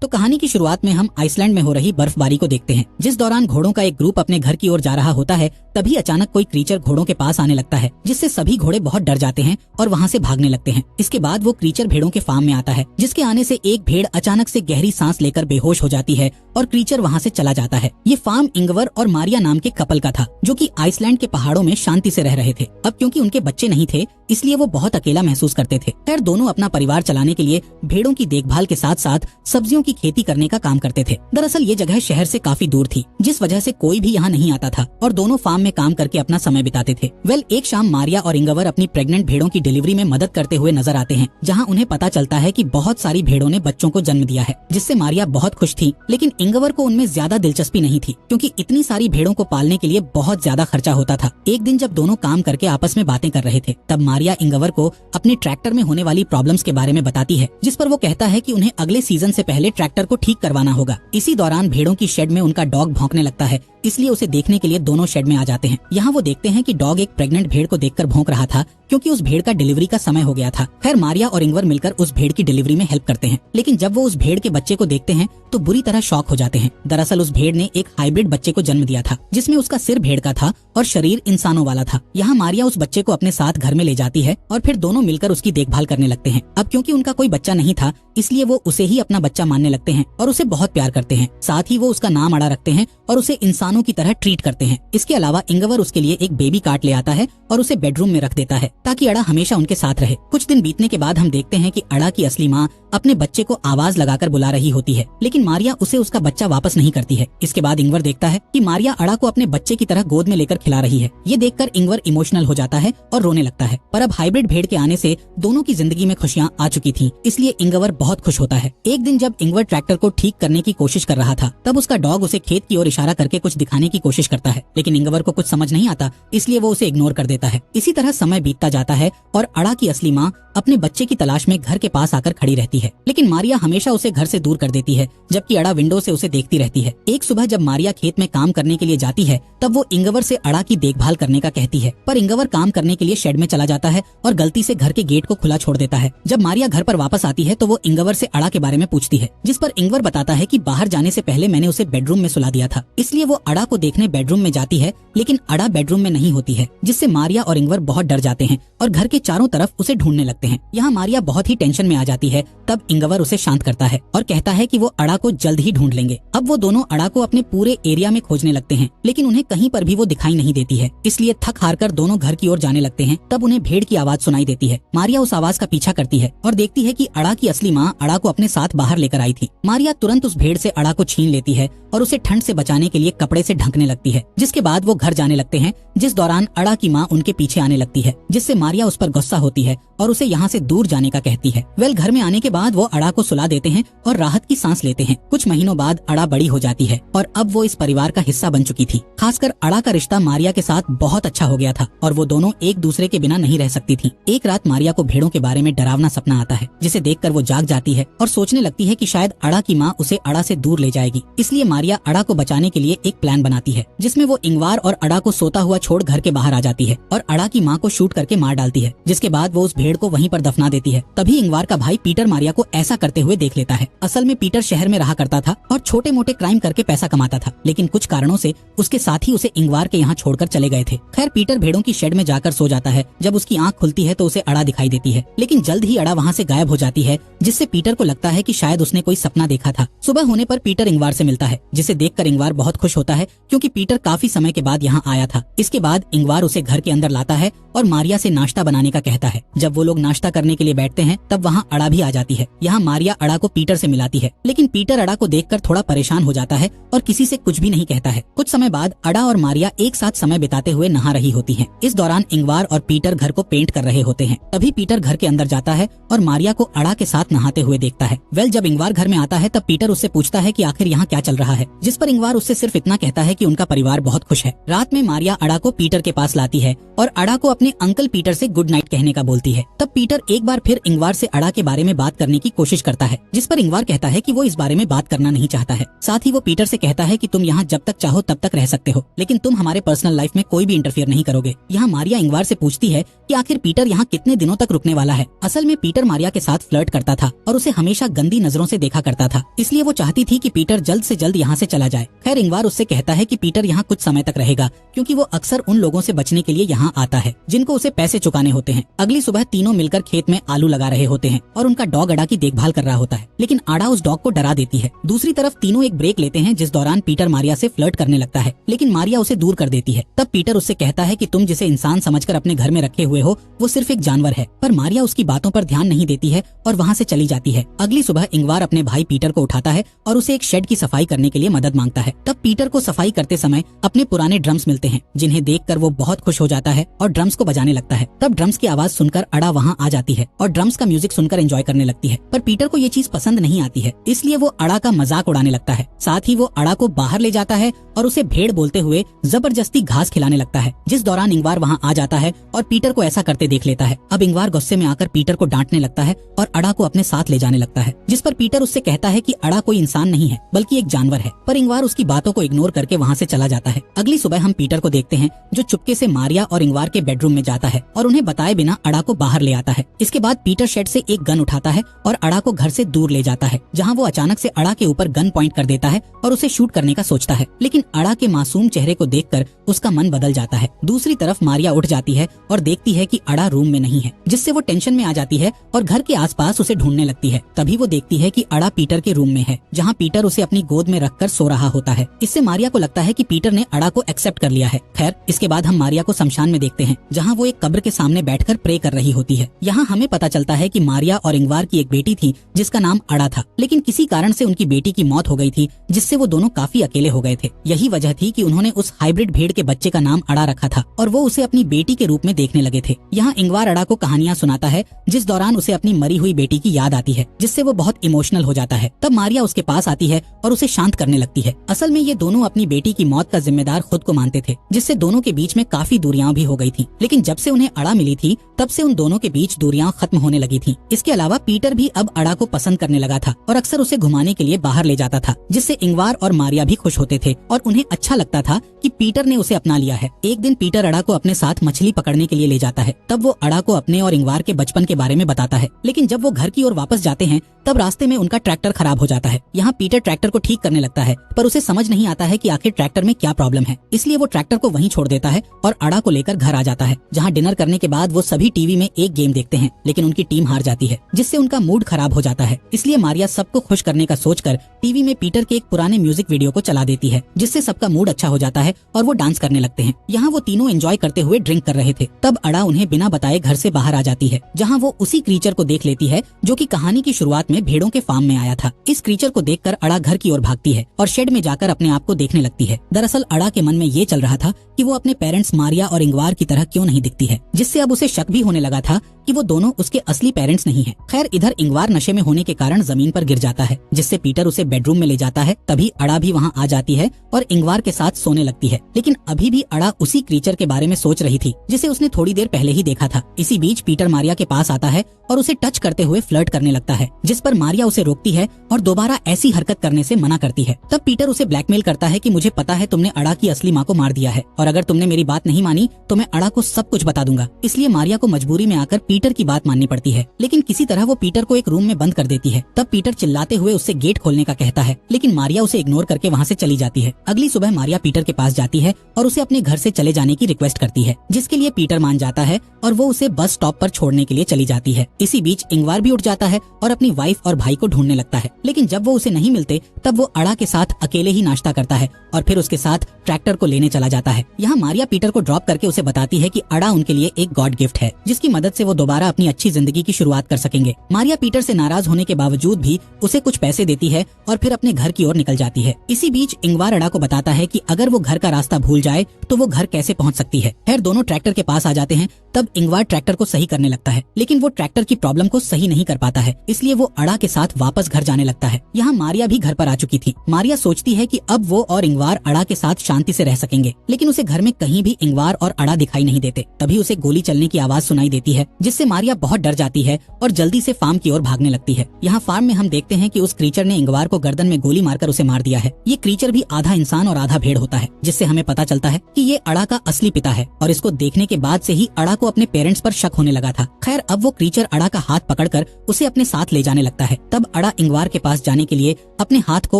तो कहानी की शुरुआत में हम आइसलैंड में हो रही बर्फबारी को देखते हैं, जिस दौरान घोड़ों का एक ग्रुप अपने घर की ओर जा रहा होता है। तभी अचानक कोई क्रीचर घोड़ों के पास आने लगता है, जिससे सभी घोड़े बहुत डर जाते हैं और वहाँ से भागने लगते हैं। इसके बाद वो क्रीचर भेड़ों के फार्म में आता है, जिसके आने से एक भेड़ अचानक से गहरी सांस लेकर बेहोश हो जाती है और क्रीचर वहाँ से चला जाता है। ये फार्म इंगवर और मारिया नाम के कपल का था, जो कि आइसलैंड के पहाड़ों में शांति से रह रहे थे। अब क्योंकि उनके बच्चे नहीं थे, इसलिए वो बहुत अकेला महसूस करते थे। खैर, दोनों अपना परिवार चलाने के लिए भेड़ों की देखभाल के साथ साथ सब्जियों की खेती करने का काम करते थे। दरअसल ये जगह शहर से काफी दूर थी, जिस वजह से कोई भी यहाँ नहीं आता था और दोनों फार्म में काम करके अपना समय बिताते थे। एक शाम मारिया और इंगवर अपनी प्रेग्नेंट भेड़ों की डिलीवरी में मदद करते हुए नजर आते हैं, जहाँ उन्हें पता चलता है कि बहुत सारी भेड़ों ने बच्चों को जन्म दिया है, जिससे मारिया बहुत खुश थी। लेकिन इंगवर को उनमें ज्यादा दिलचस्पी नहीं थी, क्योंकि इतनी सारी भेड़ों को पालने के लिए बहुत ज्यादा खर्चा होता था। एक दिन जब दोनों काम करके आपस में बातें कर रहे थे, तब मारिया इंगवर को अपने ट्रैक्टर में होने वाली प्रॉब्लम्स के बारे में बताती है, जिस पर वो कहता है कि उन्हें अगले सीजन से पहले ट्रैक्टर को ठीक करवाना होगा। इसी दौरान भेड़ों की शेड में उनका डॉग भौंकने लगता है, इसलिए उसे देखने के लिए दोनों शेड में आ जाते हैं। यहाँ वो देखते हैं कि डॉग एक प्रेग्नेंट भेड़ को देखकर भौंक रहा था, क्योंकि उस भेड़ का डिलीवरी का समय हो गया था। खैर, मारिया और इंगवर मिलकर उस भेड़ की डिलीवरी में हेल्प करते हैं, लेकिन जब वो उस भेड़ के बच्चे को देखते हैं तो बुरी तरह शॉक हो जाते हैं। दरअसल उस भेड़ ने एक हाइब्रिड बच्चे को जन्म दिया था, जिसमें उसका सिर भेड़ का था और शरीर इंसानों वाला था। यहाँ मारिया उस बच्चे को अपने साथ घर में ले जाती है और फिर दोनों मिलकर उसकी देखभाल करने लगते हैं। अब क्योंकि उनका कोई बच्चा नहीं था, इसलिए वो उसे ही अपना बच्चा मानने लगते हैं और उसे बहुत प्यार करते हैं। साथ ही वो उसका नाम अड़ा रखते हैं और उसे इंसानों की तरह ट्रीट करते हैं। इसके अलावा इंगवर उसके लिए एक बेबी कार्ट ले आता है और उसे बेडरूम में रख देता है, ताकि अड़ा हमेशा उनके साथ रहे। कुछ दिन बीतने के बाद हम देखते हैं कि अड़ा की असली माँ अपने बच्चे को आवाज लगाकर बुला रही होती है, लेकिन मारिया उसे उसका बच्चा वापस नहीं करती है। इसके बाद इंगवर देखता है कि मारिया अड़ा को अपने बच्चे की तरह गोद में लेकर खिला रही है। ये देखकर इंगवर इमोशनल हो जाता है और रोने लगता है। पर अब हाइब्रिड भेड़ के आने से दोनों की जिंदगी में खुशियाँ आ चुकी थी, इसलिए इंगवर बहुत खुश होता है। एक दिन जब इंगवर ट्रैक्टर को ठीक करने की कोशिश कर रहा था, तब उसका डॉग उसे खेत की ओर इशारा करके कुछ दिखाने की कोशिश करता है, लेकिन इंगवर को कुछ समझ नहीं आता, इसलिए वो उसे इग्नोर कर देता है। इसी तरह समय बीतता जाता है और अड़ा की असली माँ अपने बच्चे की तलाश में घर के पास आकर खड़ी रहती है, लेकिन मारिया हमेशा उसे घर से दूर कर देती है, जबकि अड़ा विंडो से उसे देखती रहती है। एक सुबह जब मारिया खेत में काम करने के लिए जाती है, तब वो इंगवर से अड़ा की देखभाल करने का कहती है, पर इंगवर काम करने के लिए शेड में चला जाता है और गलती से घर के गेट को खुला छोड़ देता है। जब मारिया घर पर वापस आती है तो वो इंगवर से अड़ा के बारे में पूछती है, जिस पर इंगवर बताता है कि बाहर जाने से पहले मैंने उसे बेडरूम में सुला दिया था। इसलिए वो अड़ा को देखने बेडरूम में जाती है, लेकिन अड़ा बेडरूम में नहीं होती है, जिससे मारिया और इंगवर बहुत डर जाते हैं और घर के चारों तरफ उसे ढूंढने लगते हैं। यहाँ मारिया बहुत ही टेंशन में आ जाती है। तब इंगवर उसे शांत करता है और कहता है कि वो अड़ा को जल्द ही ढूंढ लेंगे। अब वो दोनों अड़ा को अपने पूरे एरिया में खोजने लगते हैं, लेकिन उन्हें कहीं पर भी वो दिखाई नहीं देती है। इसलिए थक हार कर दोनों घर की ओर जाने लगते हैं। तब उन्हें भेड़ की आवाज सुनाई देती है। मारिया उस आवाज का पीछा करती है और देखती है कि अड़ा की असली माँ अड़ा को अपने साथ बाहर लेकर आई थी। मारिया तुरंत उस भेड़ से अड़ा को छीन लेती है और उसे ठंड से बचाने के लिए कपड़े से ढकने लगती है। जिसके बाद वो घर जाने लगते हैं, जिस दौरान अड़ा की माँ उनके पीछे आने लगती है, जिससे मारिया उस पर गुस्सा होती है और उसे यहाँ से दूर जाने का कहती है। घर में आने के बाद वो अड़ा को सुला देते हैं और राहत की सांस लेते हैं। कुछ महीनों बाद अड़ा बड़ी हो जाती है और अब वो इस परिवार का हिस्सा बन चुकी थी। खासकर अड़ा का रिश्ता मारिया के साथ बहुत अच्छा हो गया था और वो दोनों एक दूसरे के बिना नहीं रह सकती थी। एक रात मारिया को भेड़ों के बारे में डरावना सपना आता है, जिसे देखकर वो जाग जाती है और सोचने लगती है कि शायद अड़ा की माँ उसे अड़ा से दूर ले जाएगी। इसलिए मारिया अड़ा को बचाने के लिए एक प्लान बनाती है, जिसमें वो इंगवार और अड़ा को सोता हुआ छोड़ घर के बाहर आ जाती है और अड़ा की माँ को शूट करके मार डालती है। जिसके बाद वो उस भेड़ को वहीं पर दफना देती है। तभी इंगवार का भाई पीटर मारिया को ऐसा करते हुए देख लेता है। असल में पीटर शहर में रहा करता था और छोटे मोटे क्राइम करके पैसा कमाता था, लेकिन कुछ कारणों से उसके साथी उसे इंगवार के यहाँ छोड़कर चले गए थे। खैर, पीटर भेड़ों की शेड में जाकर सो जाता है। जब उसकी आंख खुलती है तो उसे अड़ा दिखाई देती है, लेकिन जल्द ही अड़ा वहाँ से गायब हो जाती है, जिससे पीटर को लगता है कि शायद उसने कोई सपना देखा था। सुबह होने पर पीटर इंगवार से मिलता है, जिसे देखकर इंगवार बहुत खुश होता है, क्योंकि पीटर काफी समय के बाद यहाँ आया था। इसके बाद इंगवार उसे घर के अंदर लाता है और मारिया से नाश्ता बनाने का कहता है। जब वो लोग नाश्ता करने के लिए बैठते हैं, तब वहाँ अड़ा भी आ जाती है। यहाँ मारिया अड़ा को पीटर से मिलाती है, लेकिन पीटर अड़ा को देखकर थोड़ा परेशान हो जाता है और किसी से कुछ भी नहीं कहता है। कुछ समय बाद अड़ा और मारिया एक साथ समय बिताते हुए नहा रही होती हैं। इस दौरान इंगवार और पीटर घर को पेंट कर रहे होते हैं। तभी पीटर घर के अंदर जाता है और मारिया को अड़ा के साथ नहाते हुए देखता है। जब इंगवार घर में आता है, तब पीटर उससे पूछता है कि आखिर यहाँ क्या चल रहा है, जिस पर इंगवार उससे सिर्फ इतना कहता है कि उनका परिवार बहुत खुश है। रात में मारिया अड़ा को पीटर के पास लाती है और अड़ा को अपने अंकल पीटर से गुड नाइट कहने का बोलती है। है। तब पीटर एक बार फिर इंगवार से अड़ा के बारे में बात करने की कोशिश करता है, जिस पर इंगवार कहता है कि वो इस बारे में बात करना नहीं चाहता है। साथ ही वो पीटर से कहता है कि तुम यहाँ जब तक चाहो तब तक रह सकते हो, लेकिन तुम हमारे पर्सनल लाइफ में कोई भी इंटरफियर नहीं करोगे। यहाँ मारिया इंगवार से पूछती है कि आखिर पीटर यहाँ कितने दिनों तक रुकने वाला है। असल में पीटर मारिया के साथ फ्लर्ट करता था और उसे हमेशा गंदी नजरों से देखा करता था, इसलिए वो चाहती थी कि पीटर जल्द से जल्द यहाँ से चला जाए। खैर इंगवार उससे कहता है कि पीटर यहाँ कुछ समय तक रहेगा, क्योंकि वो अक्सर उन लोगों से बचने के लिए यहाँ आता है जिनको उसे पैसे चुकाने होते हैं। अगली सुबह तीनों मिलकर खेत में आलू लगा रहे होते हैं और उनका डॉग अड़ा की देखभाल कर रहा होता है, लेकिन अड़ा उस डॉग को डरा देती है। दूसरी तरफ तीनों एक ब्रेक लेते हैं, जिस दौरान पीटर मारिया से फ्लर्ट करने लगता है, लेकिन मारिया उसे दूर कर देती है। तब पीटर उससे कहता है कि तुम जिसे इंसान समझकर अपने घर में रखे हुए हो वो सिर्फ एक जानवर है, पर मारिया उसकी बातों पर ध्यान नहीं देती है और वहाँ से चली जाती है। अगली सुबह इंगवार अपने भाई पीटर को उठाता है और उसे एक शेड की सफाई करने के लिए मदद मांगता है। तब पीटर को सफाई करते समय अपने पुराने ड्रम्स मिलते हैं, जिन्हें देखकर वो बहुत खुश हो जाता है और ड्रम्स को बजाने लगता है। तब ड्रम्स की आवाज सुनकर अड़ा वहाँ आ जाती है और ड्रम्स का म्यूजिक सुनकर एंजॉय करने लगती है, पर पीटर को ये चीज पसंद नहीं आती है, इसलिए वो अड़ा का मजाक उड़ाने लगता है। साथ ही वो अड़ा को बाहर ले जाता है और उसे भेड़ बोलते हुए जबरदस्ती घास खिलाने लगता है, जिस दौरान इंगवार वहाँ आ जाता है और पीटर को ऐसा करते देख लेता है। अब इंगवार गुस्से में आकर पीटर को डांटने लगता है और अड़ा को अपने साथ ले जाने लगता है, जिस पर पीटर उससे कहता है कि अड़ा कोई इंसान नहीं है बल्कि एक जानवर है, पर इंगवार उसकी बातों को इग्नोर करके वहाँ से चला जाता है। अगली सुबह हम पीटर को देखते हैं जो चुपके से मारिया और इंगवार के बेडरूम में जाता है और उन्हें बताए बिना अड़ा को बाहर ले आता है। इसके बाद पीटर शेड से एक गन उठाता है और अड़ा को घर से दूर ले जाता है, जहाँ वो अचानक से अड़ा के ऊपर गन पॉइंट कर देता है और उसे शूट करने का सोचता है, लेकिन अड़ा के मासूम चेहरे को देखकर उसका मन बदल जाता है। दूसरी तरफ मारिया उठ जाती है और देखती है कि अड़ा रूम में नहीं है, जिससे वो टेंशन में आ जाती है और घर के आसपास उसे ढूंढने लगती है। तभी वो देखती है कि अड़ा पीटर के रूम में है, जहाँ पीटर उसे अपनी गोद में रखकर सो रहा होता है। इससे मारिया को लगता है कि पीटर ने अड़ा को एक्सेप्ट कर लिया है। खैर इसके बाद हम मारिया को शमशान में देखते हैं, जहाँ वो एक कब्र के सामने बैठकर प्रे कर रही होती है। यहाँ हमें पता चलता है कि मारिया और इंगवार की एक बेटी थी जिसका नाम अड़ा था, लेकिन किसी कारण से उनकी बेटी की मौत हो गई थी, जिससे वो दोनों काफी अकेले हो गए थे। यही वजह थी कि उन्होंने उस हाइब्रिड भेड़ के बच्चे का नाम अड़ा रखा था और वो उसे अपनी बेटी के रूप में देखने लगे थे। यहाँ इंगवार अड़ा को कहानियां सुनाता है, जिस दौरान उसे अपनी मरी हुई बेटी की याद आती है, जिससे वो बहुत इमोशनल हो जाता है। तब मारिया उसके पास आती है और उसे शांत करने लगती है। असल में ये दोनों अपनी बेटी की मौत का जिम्मेदार खुद को मानते थे, जिससे दोनों के बीच में काफी दूरियां भी हो गई थी, लेकिन जब से उन्हें अड़ा मिली थी तब से उन दोनों के बीच दूरियां खत्म होने लगी थी। इसके अलावा पीटर भी अब अड़ा को पसंद करने लगा था और अक्सर उसे घुमाने के लिए बाहर ले जाता था, जिससे इंगवार और मारिया भी खुश होते थे और उन्हें अच्छा लगता था कि पीटर ने उसे अपना लिया है। एक दिन पीटर अड़ा को अपने साथ मछली पकड़ने के लिए ले जाता है। तब वो अड़ा को अपने और इंगवार के बचपन के बारे में बताता है, लेकिन जब वो घर की ओर वापस जाते हैं तब रास्ते में उनका ट्रैक्टर खराब हो जाता है। यहाँ पीटर ट्रैक्टर को ठीक करने लगता है, पर उसे समझ नहीं आता है कि आखिर ट्रैक्टर में क्या प्रॉब्लम है, इसलिए वो ट्रैक्टर को वहीं छोड़ देता है और अड़ा को लेकर घर आ जाता है, जहाँ डिनर करने के बाद वो सभी टीवी में एक गेम देखते हैं, लेकिन उनकी टीम हार जाती है, जिससे उनका मूड खराब हो जाता है। इसलिए मारिया सबको खुश करने का सोचकर टीवी में पीटर के एक पुराने म्यूजिक वीडियो को चला देती है, जिससे सबका मूड अच्छा हो जाता है और वो डांस करने लगते हैं। यहाँ वो तीनों एंजॉय करते हुए ड्रिंक कर रहे थे। तब अड़ा उन्हें बिना बताए घर से बाहर आ जाती है, जहाँ वो उसी क्रीचर को देख लेती है जो कि कहानी की शुरुआत में भेड़ों के फार्म में आया था। इस क्रीचर को देखकर अड़ा घर की ओर भागती है और शेड में जाकर अपने आप को देखने लगती है। दरअसल अड़ा के मन में ये चल रहा था कि वो अपने पेरेंट्स मारिया और इंगवार की तरह क्यों नहीं दिखती है, जिससे अब उसे शक भी होने लगा था कि वो दोनों उसके असली पेरेंट्स नहीं हैं। खैर इधर इंगवार नशे में होने के कारण जमीन पर गिर जाता है, जिससे पीटर उसे बेडरूम में ले जाता है। तभी अड़ा भी वहाँ आ जाती है और इंगवार के साथ सोने लगती है, लेकिन अभी भी अड़ा उसी क्रीचर के बारे में सोच रही थी जिसे उसने थोड़ी देर पहले ही देखा था। इसी बीच पीटर मारिया के पास आता है और उसे टच करते हुए फ्लर्ट करने लगता है, जिस पर मारिया उसे रोकती है और दोबारा ऐसी हरकत करने से मना करती है। तब पीटर उसे ब्लैकमेल करता है कि मुझे पता है तुमने अड़ा की असली माँ को मार दिया है और अगर तुमने मेरी बात नहीं मानी तो मैं अड़ा को सब कुछ बता दूंगा। इसलिए मारिया को मजबूरी में आकर पीटर की बात माननी पड़ती है, लेकिन किसी तरह वो पीटर को एक रूम में बंद कर देती है। तब पीटर चिल्लाते हुए उससे गेट खोलने का कहता है, लेकिन मारिया उसे इग्नोर करके वहाँ से चली जाती है। अगली सुबह मारिया पीटर के पास जाती है और उसे अपने घर से चले जाने की रिक्वेस्ट करती है, जिसके लिए पीटर मान जाता है और वो उसे बस स्टॉप पर छोड़ने के लिए चली जाती है। इसी बीच इंगवार भी उठ जाता है और अपनी वाइफ और भाई को ढूंढने लगता है, लेकिन जब वो उसे नहीं मिलते तब वो अड़ा के साथ अकेले ही नाश्ता करता है और फिर उसके साथ ट्रैक्टर को लेने चला जाता है। यहाँ मारिया पीटर को ड्रॉप करके उसे बताती है कि अड़ा उनके लिए एक गॉड गिफ्ट है, जिसकी मदद से वो दोबारा अपनी अच्छी जिंदगी की शुरुआत कर सकेंगे। मारिया पीटर से नाराज होने के बावजूद भी उसे कुछ पैसे देती है और फिर अपने घर की ओर निकल जाती है। इसी बीच इंगवार अड़ा को बताता है कि अगर वो घर का रास्ता भूल जाए तो वो घर कैसे पहुंच सकती है। खैर दोनों ट्रैक्टर के पास आ जाते हैं। तब इंगवार ट्रैक्टर को सही करने लगता है, लेकिन वो ट्रैक्टर की प्रॉब्लम को सही नहीं कर पाता है, इसलिए वो अड़ा के साथ वापस घर जाने लगता है। यहाँ मारिया भी घर पर आ चुकी थी। मारिया सोचती है कि अब वो और इंगवार अड़ा के साथ शांति से रह सकेंगे, लेकिन उसे घर में कहीं भी इंगवार और अड़ा दिखाई नहीं देते। तभी उसे गोली चलने की आवाज सुनाई देती लगती है, जिससे मारिया बहुत डर जाती है और जल्दी से फार्म की ओर भागने लगती है। यहाँ फार्म में हम देखते हैं कि उस क्रीचर ने इंगवार को गर्दन में गोली मारकर उसे मार दिया है। ये क्रीचर भी आधा इंसान और आधा भेड़ होता है, जिससे हमें पता चलता है कि ये अड़ा का असली पिता है और इसको देखने के बाद से ही अड़ा को अपने पेरेंट्स पर शक होने लगा था। खैर, अब वो क्रीचर अड़ा का हाथ पकड़कर उसे अपने साथ ले जाने लगता है। तब अड़ा इंगवार के पास जाने के लिए अपने हाथ को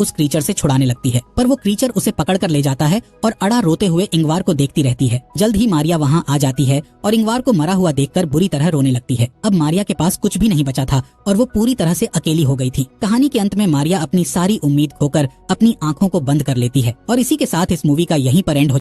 उस क्रीचर से छुड़ाने लगती है, पर वो क्रीचर उसे पकड़कर ले जाता है और अड़ा रोते हुए इंगवार को देखती रहती है। जल्द ही मारिया वहाँ आ जाती है और इंगवार को मरा हुआ देखकर बुरी तरह रोने लगती है। अब मारिया के पास कुछ भी नहीं बचा था और वो पूरी तरह से अकेली हो गई थी। कहानी के अंत में मारिया अपनी सारी उम्मीद खोकर अपनी आंखों को बंद कर लेती है और इसी के साथ इस मूवी का यहीं पर एंड हो